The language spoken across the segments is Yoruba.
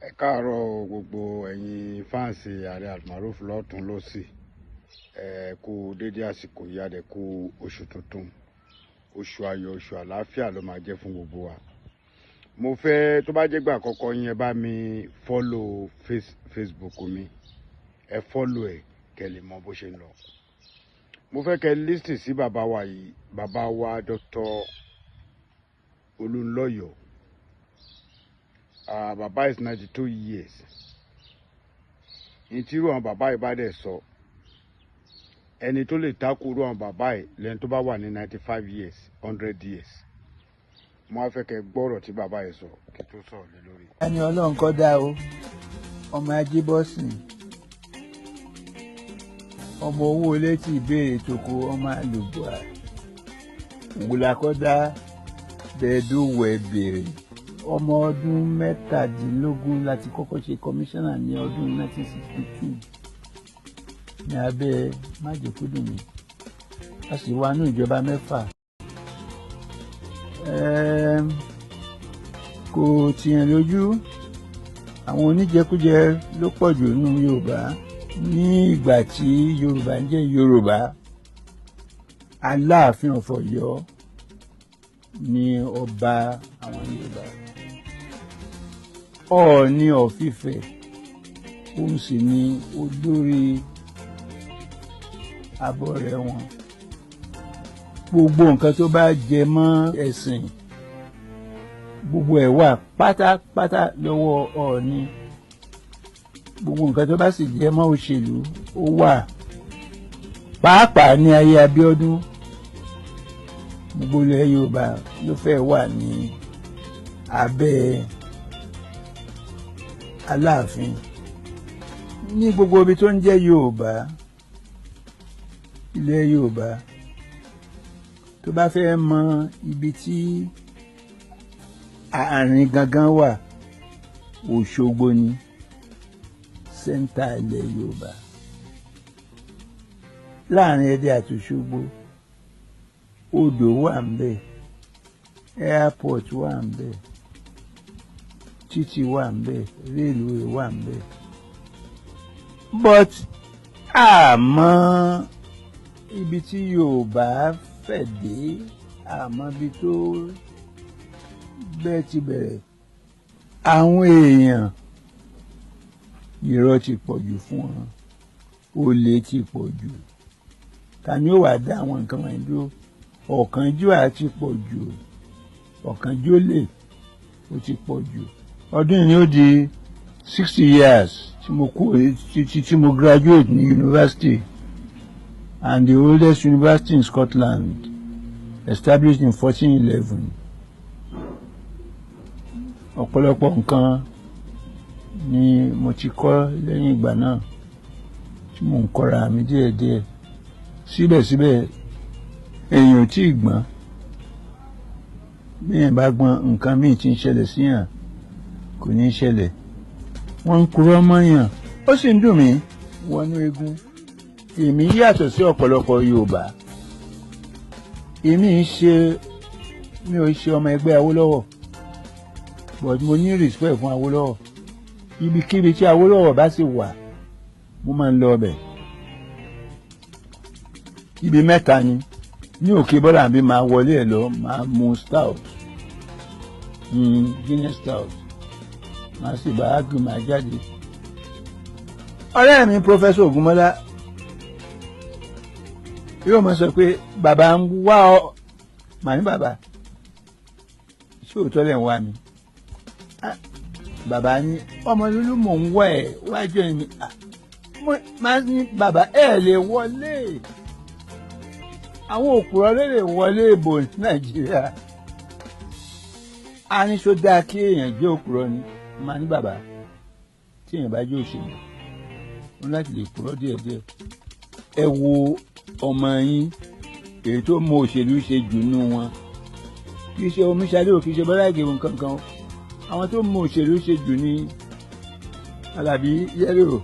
Ẹ káàárọ̀ gbogbo ẹ̀yin fáǹsì Ààrẹ Almaroof lọ́tún lọ́sì. Ẹ kú dédé àsìkò yìí, adẹ̀ kú oṣù tuntun. Oṣù ayọ̀, oṣù àlàáfíà ló máa jẹ́ fún gbogbo wa. Mo fẹ́ tó bá jẹ́ gbà àkọ́kọ́ yín ẹ bá mi follow Facebook mi. Ẹ follow ẹ̀ kẹ́ lè mọ bó ṣe ń lọ. Mo fẹ́ kẹ́ listen sí bàbá wa yìí, bàbá wa Dr. Olunloyo. Bàbá is 92 years. Ìtírú àwọn bàbá yìí bá dẹ̀ sọ. Ẹni tó lè takuru àwọn bàbá yìí lẹ́ni tó bá wà ní 95 years, 100 years. Mo á fẹ́ kẹ́ gbọ́rọ̀ tí bàbá yìí sọ kí tó sọ̀rọ̀ lé lórí. Ẹni Ọlọ́run kọ́ dá o, ọmọ Ajíbọ́sìn, ọmọ owó létí ìbéèrè tòkó, ọmọ àlùbọ̀ ògùlàkọ́dá bẹ́ẹ̀dúwẹ̀ béèrè. Ọmọ ọdún 17 láti kọ́kọ́ ṣe kọmíṣánná ní ọdún 1962 ní abẹ́ májèkúdùnmí. A sì wà ní ìjọba 6. Kò tìyàn lójú, àwọn oníjẹkújẹ ló pọ̀ jù nínú Yorùbá. Ní ìgbà tí Yorùbá ń jẹ́ Yorùbá, Aláàfin of Ọ̀yọ́ ni ọba àwọn Yorùbá. Ọọ̀ni of Ifẹ̀ òun sì ni olórí abọrẹ̀ wọn. Gbogbo nǹkan tó bá jẹ mọ́ ẹ̀sìn, gbogbo ẹ̀ wà pátápátá lọ́wọ́ Ọọ̀ni. Gbogbo nǹkan tó bá sì jẹ mọ́ òṣèlú ó wà. Pàápàá ní ayé Abíọ́dún, gbogbo ilẹ̀ Yorùbá ló fẹ́ wà ní abẹ́ Aláàfin. Ní gbogbo ibi tó ń jẹ́ Yorùbá, ilẹ̀ Yorùbá, tó bá fẹ́ mọ ibi tí àárín gangan wà, Òṣogbo ni sẹ́ńtà ilẹ̀ Yorùbá. Láàrin Ẹdẹ àti Òṣogbo, odò wà ńbẹ̀, airport wà ńbẹ̀, títì wà ńbẹ̀, railway wà ńbẹ̀. But àmọ́ ibi tí Yorùbá fẹ̀ dé, àmọ́ ibi tó bẹ́ẹ̀ ti bẹ̀rẹ̀. Àwọn èèyàn, irọ́ ti pọ̀ jù fún wọn, olè ti pọ̀ jù. Ta ni ó wá dá àwọn nǹkan wọ̀nyí dúró? Ọ̀kánjúà ti pọ̀ jù, ọ̀kánjúolè ó ti pọ̀ jù. Ọdún yìí ni ó di 60 years tí mo graduate ní university, and the oldest university in Scotland, established in 1411. Ọ̀pọ̀lọpọ̀ nǹkan ni mo ti kọ́ lẹ́yìn ìgbà náà tí mò ń kọ́ra mi díẹ̀díẹ̀. Síbẹ̀síbẹ̀ èèyàn tí ì gbọ́n, bí èèyàn bá gbọ́n, nǹkan míì tí ń ṣẹlẹ̀ síyàn kò ní í ṣẹlẹ̀. Wọ́n ń purọ́ mọ́yàn, ó sì ń dùn mí wọnú eegun. Èmi yàtọ̀ sí ọ̀pọ̀lọpọ̀ Yorùbá. Mi ò ṣe ọmọ ẹgbẹ́ Awólọ́wọ̀, but mo ní respect fún Awólọ́wọ̀. Ibikíbi tí Awólọ́wọ̀ bá sì wà, mo máa ń lọ ọbẹ̀. Ibi 3 ni. Ní Òkè Bọ́lá bí máa wọlé ẹ̀ lọ, máa mu stout, Guinness stout, máa sì bá ágì máa jáde. Ọ̀rẹ́ mi Professor Ògúnmọ́lá yóò máa sọ pé bàbá ń wá ọ. Màá ní bàbá, ṣé òótọ́ lẹ̀ ń wá mi? Bàbá ní Ọmọlolu mò ń wá ẹ̀ wájú ẹ̀mí. Máa ní bàbá lè wọlé. Àwọn òpùrọ́ lè wọlé ìbò ní Nàìjíríà. A ní ṣó dáa kí èèyàn jẹ́ òpùrọ́ ni? Máa ní bàbá, tí èèyàn bá jẹ́ òṣèlú, ó láti lè purọ́ díẹ̀díẹ̀. Ẹ wo ọmọ yín, èyí tó mọ òṣèlú ṣe jù nú wọn. Kì í ṣe Omiṣadé, kì í ṣe Bọ́lá Ìgè kankan. Àwọn tó mọ òṣèlú ṣe jù ní Alábí Yẹ́lò,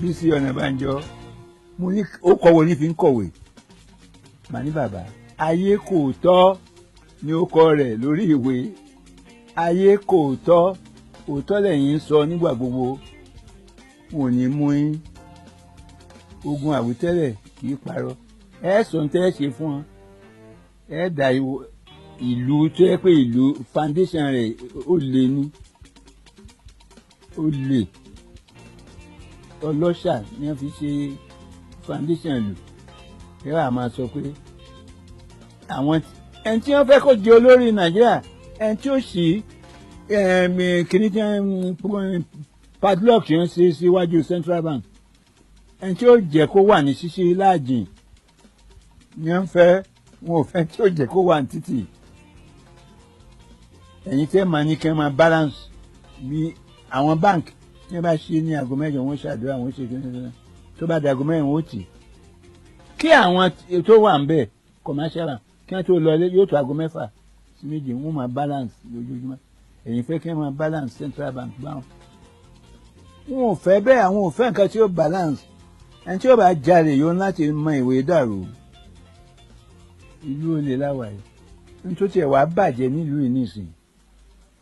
Bísí Ọ̀nàbànjọ. Mo ní ó kọ̀wé ní fi ń kọ̀wé. Màá ní bàbá, ayé kò tọ́ ni ó kọ rẹ̀ lórí ìwé. Ayé kò tọ́ òótọ́ lẹ́yìn sọ nígbà gbogbo, wọn ò ní mú yín. Ogun àwítẹ́lẹ̀ kì í parọ́. Ẹ sọ tẹ́ ẹ ṣe fún wọn. Ẹ dà ìlú tó yẹ pé ìlú foundation rẹ̀ ó lé ní. Ó lè ọlọ́ṣà ni wọ́n fi ṣe foundation lù. Ẹ wà máa sọ pé àwọn ẹni tí wọ́n fẹ́ kó jẹ olórí Nàìjíríà, ẹni tí ó ṣì kìíní tí wọ́n padlock tí wọ́n ṣe síwájú Central Bank, ẹni tí ó jẹ́ kó wà ní ṣíṣí láàjìn ni wọ́n fẹ́, wọn ò fẹ́ tí ó jẹ́ kó wà ní títì. Ẹ̀yin tẹ́ máa ní kẹ́ máa balance bí àwọn bank ní wọ́n bá ṣe ní aago mẹ́jọ wọ́n ṣàdúrà wọ́n ṣe kíni tó bá dago mẹ́rin wọ́n tì. Kí àwọn tó wà ń bẹ̀ commercial kí wọ́n tó lọ ilé yóò tó aago mẹ́fà sí méje wọ́n máa balance lójoojúmọ́. Ẹ̀yin fẹ́ kí wọ́n máa balance Central Bank báwọn. Wọn ò fẹ́ bẹ́ẹ̀, àwọn ò fẹ́ nǹkan tí ó balance. Ẹni tí ó bá jalè yóò láti mọ ìwé dàrú. Ìlú olè láwà yìí. Nítorí tí ẹ̀ wá bàjẹ́ nílùú yìí nísìnyí,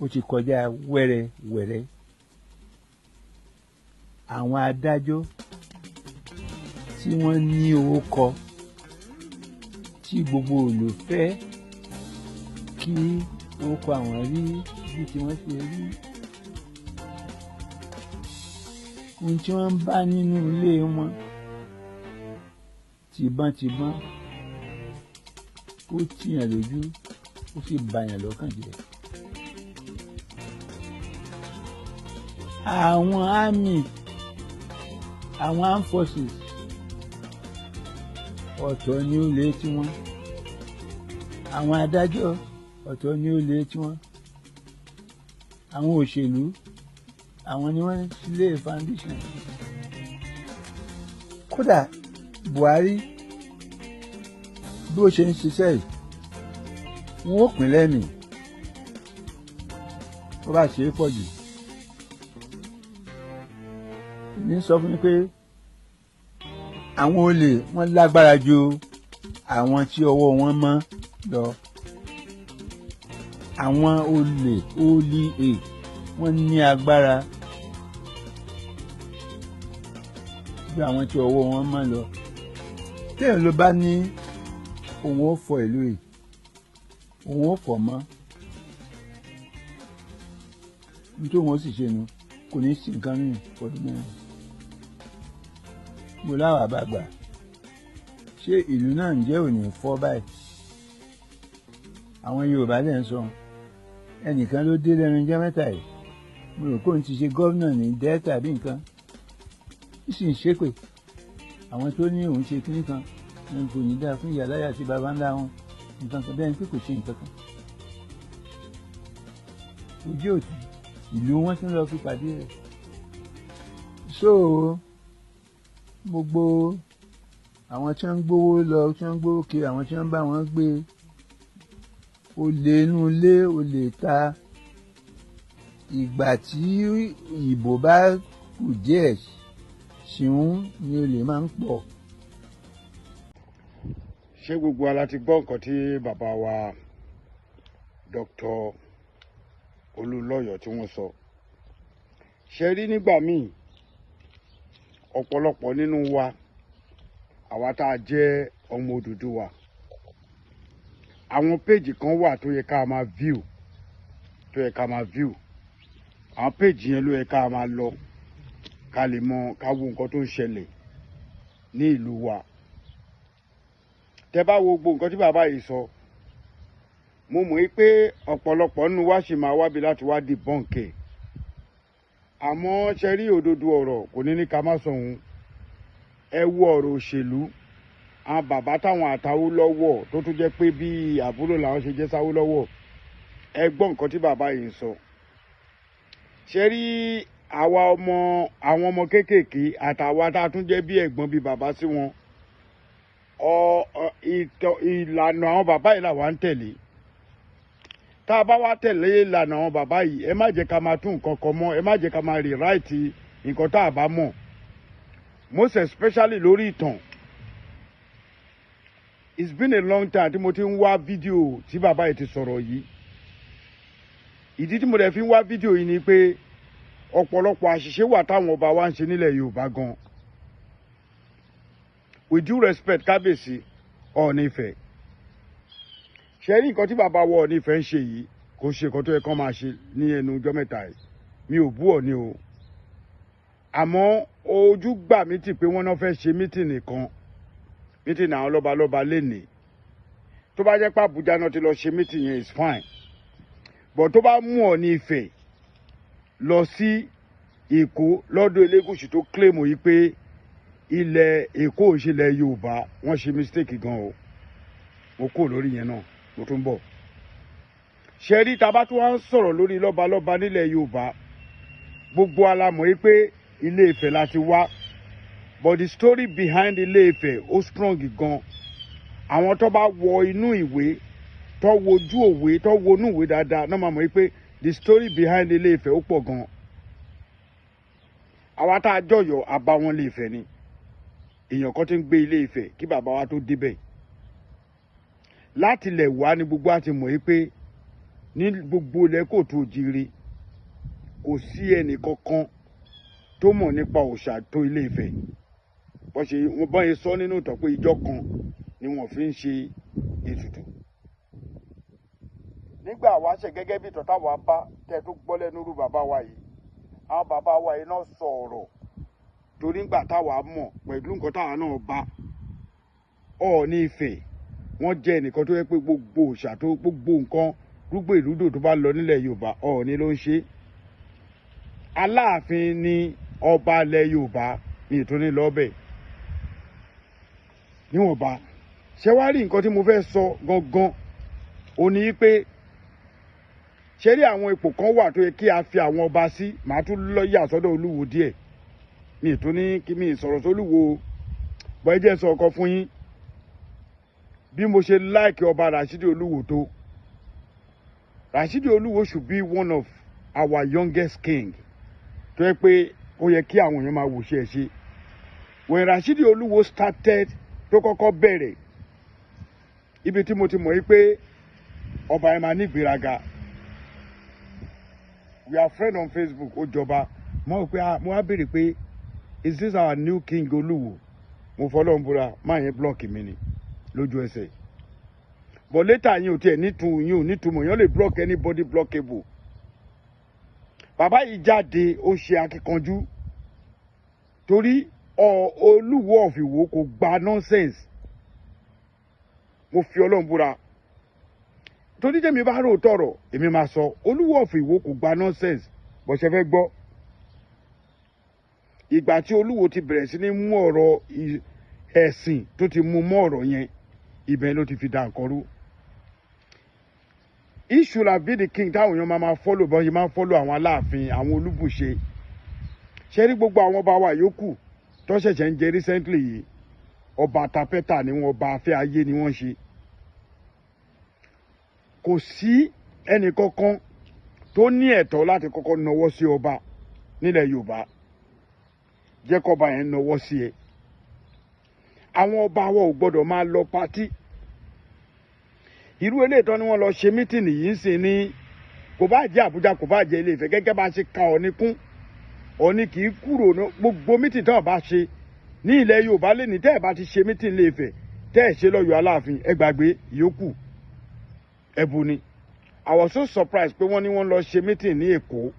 ó ti kọjá wẹ́rẹ́wẹ́rẹ́. Àwọn adájọ́ tí wọ́n ní owó kọ, tí gbogbo olùfẹ́ kí owó kọ àwọn rí bí tí wọ́n ṣe rí. Ohun tí wọ́n bá nínú ilé wọn tìbọntìbọn ó tìyàn lójú ó sì bàyàn lọ́kàn jẹ́. Àwọn army, àwọn armed forces ọ̀tọ̀ ni ó lé tiwọn. Àwọn adájọ́ ọ̀tọ̀ ni ó lé tiwọn. Àwọn òṣèlú àwọn ni wọ́n lé foundation. Kódà Buhari bí ó ṣe ń ṣiṣẹ́ yìí wọ́n ó pín lẹ́mìí tó bá ṣe é pọ̀ jù. Ní sọ fún mi pé àwọn olè wọ́n lágbára ju àwọn tí ọwọ́ wọn mọ́ lọ. Àwọn olè wọ́n ní agbára ju àwọn tí ọwọ́ wọn mọ́ lọ. Téèyàn ló bá ní òun ó fọ ìlú yìí, òun ó fọ̀ mọ́, nítorí wọn ó sì ṣe nu kò ní sí nǹkan mìíràn fọdún mẹ́rin. Mo láwàá bá gbà ṣé ìlú náà ń jẹ́ òní fọ́ báyìí. Àwọn Yorùbá lè ń sọ ẹnìkan ló dé lẹ́nu jẹ́ mẹ́ta yìí, mo rò pé òun ti ṣe gómìnà ní Delta bí nǹkan, ó sì ń ṣépè àwọn tó ní òun ṣe kíní kan ẹni kò ní dáa fún ìyá láyà sí baba ńlá wọn nǹkan kan bẹ́ẹ̀ ni pé kò ṣe nǹkan kan. Ojú òtún ìlú wọn tún lọ fi pàdé rẹ̀. So gbogbo àwọn tí wọ́n ń gbówó lọ tí wọ́n ń gbówó kiri àwọn tí wọ́n ń bá wọn gbé olè inú ilé olè ta ìgbà tí ìbò bá kù díẹ̀ ṣìún ni olè máa ń pọ̀. Ṣé gbogbo wa la ti gbọ́ nǹkan tí bàbá wa Dr. Olunloyo tí wọ́n sọ? Ṣé rí nígbà míì ọ̀pọ̀lọpọ̀ nínú wa àwa tá a jẹ́ ọmọ Odùduwà àwọn péjì kan wà tó yẹ ká máa view àwọn péjì yẹn ló yẹ ká máa lọ ká lè mọ ká wo nǹkan tó ń ṣẹlẹ̀ ní ìlú wa. Tẹ́ bá wo gbogbo nǹkan tí bàbá yìí sọ mo mọ̀ pé ọ̀pọ̀lọpọ̀ nínú wa sì máa wábi láti wá debunk ẹ̀. Àmọ́ ṣe rí òdodo ọ̀rọ̀ kò ní ká má sọ òun. Ẹ wo ọ̀rọ̀ òṣèlú àwọn bàbá táwọn àtAwólọ́wọ̀ tó tún jẹ́ pé bí àbúrò làwọn ṣe jẹ́ s'Awólọ́wọ̀ ẹ gbọ́ nǹkan tí bàbá yìí ń sọ. Ṣe rí àwọn ọmọ kéékèèké àtàwa tá a tún jẹ́ bí ẹ̀gbọ́n bí bàbá sí wọn ìlànà àwọn bàbá yìí làwa ń tẹ̀lé. Tá a bá wá tẹ̀lé ìlànà àwọn bàbá yìí ẹ má jẹ́ ká máa tún nǹkan kan mọ́, ẹ má jẹ́ ká máa rewrite nǹkan tá a bá mọ̀, most especially lórí ìtàn. It's been a long time tí mo ti ń wá fídíò tí bàbá yìí ti sọ̀rọ̀ yìí. Ìdí tí mo dẹ̀ fi ń wá fídíò yìí ni pé ọ̀pọ̀lọpọ̀ àṣìṣe wà táwọn ọba wa ń ṣe nílẹ̀ Yorùbá gan. With due respect kábíyèsí Ọọ̀ni Ifẹ̀, ṣe rí nǹkan tí bàbá wa Ọọ̀ni Ifẹ̀ ń ṣe yìí kò ṣe nǹkan tó yẹ kán máa ṣe ní ẹnu ọjọ́ mẹ́ta yìí. Mi ò bú Ọọ̀ni o, àmọ́ ojú gbà mí tì pé wọ́n náà fẹ́ ṣe mítìnì kan, mítìnì àwọn lọ́balọ́ba lénìí. Tó bá jẹ́ pé Àbújá náà ti lọ ṣe mítìnì yẹn is fine, but tó bá mú Ọọ̀ni Ifẹ̀ lọ sí Èkó lọ́dọ̀ Elégùṣì tó claim yìí pé ilẹ̀ Èkó ò ṣe ilẹ̀ Yorùbá, wọ́n ṣe mistake gan o. Mo kò lórí yẹn náà, mo tún bọ̀. Ṣe rí tá bá tún wá ń sọ̀rọ̀ lórí lọ́balọ́ba nílẹ̀ Yorùbá, gbogbo alamọ̀ yìí pé Ilé Ifẹ̀ la ti wá, but the story behind Ilé Ifẹ̀ ó strong gan. Àwọn tó bá wọ inú ìwé, tó wojú òwe, tó wonú ìwé dáadáa náà máa mọ̀ yìí pé the story behind Ilé Ifẹ̀ ó pọ̀ gan. Àwa tá a jọ̀yọ̀ àbá wọn Ilé Ifẹ̀ ni. Èèyàn kan ti ń gbé Ilé Ifẹ̀ kí bàbá wa tó débẹ̀. Láti ilẹ̀ wá ni gbogbo àti mọ̀ yìí pé ní gbogbo ilẹ̀ Kóòtù Òjíire kò sí ẹnì kankan tó mọ̀ nípa òòṣà tó Ilé Ifẹ̀. Wọ́n bá yẹn sọ nínú ìtàn pé ìjọ kan ni wọ́n fi ń ṣe ètùtù. Nígbà wáṣẹ̀ gẹ́gẹ́ bí ìtọ́ta wa bá tẹ́ tó gbọ́ lẹ́nu rú bàbá wa yìí, àwọn bàbá wa yìí náà sọ̀rọ̀ torí ńgbà táwa mọ̀ pẹ̀lú nǹkan táwa náà bá Ọọ̀ni Ifẹ̀. Wọ́n jẹ́ ẹnìkan tó yẹ pé gbogbo òòṣà tó gbogbo nǹkan rúgbò ìrúdò tó bá lọ nílẹ̀ Yorùbá Ọọ̀ni ló ń ṣe. Aláàfin ni ọba ilẹ̀ Yorùbá ní ìtúní lọ́bẹ̀ níwọ̀nba. Ṣé wá rí nǹkan tí mo fẹ́ sọ gangan ó ní pé ṣé rí àwọn ipò kan wà tó yẹ kí a fi àwọn ọba sí. Màá tún lọ yà sọ́dọ̀ Olúwo díẹ̀, mi ìtúní kí mi sọ̀rọ̀ sólúwo bọ́ ẹ jẹ́ sọ ọkọ fún yín. Bí mo ṣe like ọba Rashidi Olúwo tó, Rashidi Olúwo should be one of our youngest king tó yẹ pé ó yẹ kí àwọn èèyàn máa wò ṣe ẹ ṣe. When Rashidi Olúwo started tó kọ́kọ́ bẹ̀rẹ̀, ibi tí mo ti mọ̀ yí pé ọba ẹ̀ máa ní ìgbéraga. We are friends on Facebook. Ó jọba mo wá béèrè pé is this our new king Olúwo? Mo fọlọ́run búra máa yẹn block mi ni lójú ẹsẹ̀. But later yín ò tiẹ̀ nítumọ̀ yín lè block anybody blockable. Bàbá yìí jáde ó ṣe akíkanjú torí Olúwo of Ìwó kò gba nonsense. Mo fi Ọlọ́run búra torí tèmi bá rò tọ̀rọ̀ èmi máa sọ Olúwo of Ìwó kò gba nonsense. Bó ṣe fẹ́ gbọ́, ìgbà tí Olúwo ti bẹ̀rẹ̀ sí ní mú ọ̀rọ̀ ẹ̀sìn tó ti mú mọ́ ọ̀rọ̀ yẹn, ibẹ̀ ló ti fi dà nǹkan rú. He should have been the king táwọn èèyàn máa follow bọ́n ṣe máa follow àwọn Aláàfin, àwọn Olúbùṣe. Ṣé rí gbogbo àwọn ọba wa yòókù tó ṣẹ̀ṣẹ̀ ń jẹ recently yìí, ọba tapẹ́tà ni wọ́n, ọba afẹ́ ayé ni wọ́n ṣe. Kò sí ẹnì kankan tó ní ẹ̀tọ́ láti kọ́kọ́ nawọ́ sí ọba nílẹ̀ Yorùbá. Jẹ́ kọ́ba yẹn nawọ́ sí ẹ. Àwọn ọba wa ò gbọ́dọ̀ máa lọ pátí. Irú eléyìí tán ni wọ́n lọ ṣe mítìnì yìí ń sìn ní kò bá jẹ́ Àbújá kò bá jẹ́ Ilé Ifẹ̀, gẹ́gẹ́ bá ṣe ka Ọọ̀ni kún. Ọọ̀ni kì í kúrò ní gbogbo mítìnì tí wọ́n bá ṣe ní ilẹ̀ Yorùbá lẹ́ni tẹ́ ẹ̀ bá ti ṣe mítìnì Ilé Ifẹ̀ tẹ́ ẹ̀ ṣe lọ́yọ̀ Aláàfin ẹ gbàgbé ìyókù ẹ̀bù ni. I was so surprised pé wọ́n ní wọ́n lọ ṣe mítìnì ní Èkó.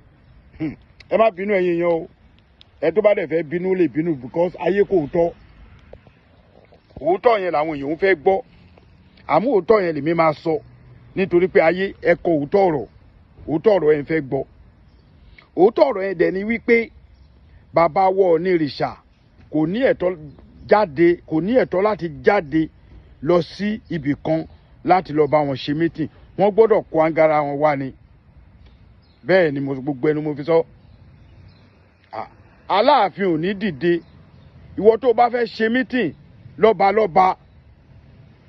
Ẹ má bínú ẹ̀yin yan o, ẹ tó bá dẹ̀ fẹ́ bínú lè bínú because ayé kò tọ́. Òótọ́ yẹn làwọn èèyàn ń fẹ́ gbọ́, àmọ́ òótọ́ yẹn lèmi máa sọ nítorí pé ayé ẹ kọ òótọ́ ọ̀rọ̀ yẹn fẹ́ gbọ́. Òótọ́ ọ̀rọ̀ yẹn dẹ̀ ni wípé bàbá wọ onírìṣà kò ní ẹ̀tọ́ láti jáde lọ sí ibì kan láti lọ bá wọn ṣe mítìn. Wọ́n gbọ́dọ̀ kó angara wọn wá ni. Bẹ́ẹ̀ ni gbogbo ẹnu mo fi sọ. Aláàfin ò ní dìde. Ìwọ tó bá fẹ́ ṣe mítìn lọ́balọ́ba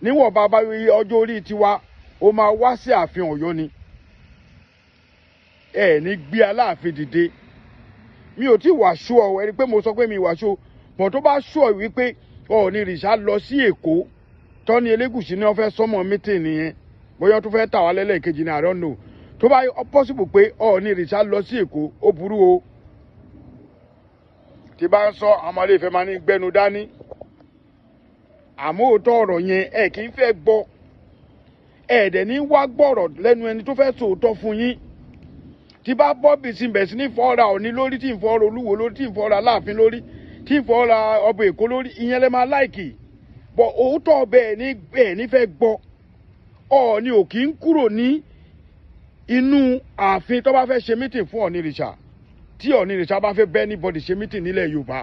níwọ̀n bàbá ọjọ́ orí tiwa ó máa wá sí ààfin Ọ̀yọ́ ni. Ẹ ní gbé Aláàfin dìde. Mi ò tí wà ṣó ọ ẹni pé mo sọ pé mi wà ṣó, bọ̀ tó bá ṣó wípé Ọọ̀nìrìṣà lọ sí Èkó tọ́ni Elégùṣì ni wọ́n fẹ́ sọ́mọ mítìn nìyẹn, bóyá tó fẹ́ tà wá lẹ́lẹ́kejì ní I don't know. Tó bá possible pé Ọọ̀nìrìṣà lọ sí Èkó ó burú o, tí bá ń sọ àwọn ilé Ifẹ̀ máa ní gbẹnu dání àmọ́ òótọ́ ọ̀rọ̀ yẹn ẹ kì í fẹ́ gbọ́ ẹ dẹ̀ ní wá gbọ́rọ̀ lẹ́nu ẹni tó fẹ́ sòótọ́ fún yín tí bá bọ́ bẹ̀ sí ní fọ́ra Ọ̀ọ̀ni lórí tí ń fọ́ra Olúwo lórí tí ń fọ́ra Aláàfin lórí tí ń fọ́ra ọba Èkó lórí ìyẹn lẹ́ máa láìkì bọ̀ òótọ́ bẹ́ẹ̀ ní fẹ́ gbọ́ Ọ̀ọ̀ni ò kì í kúrò ní inú ààfin tó bá fẹ́ ṣe mítìn fún Ọ̀ọ̀nìrìṣà tí Ọ̀ọ̀nìrìṣà bá fẹ́ bẹ́ anybody ṣe mítìn nílẹ̀ Yorùbá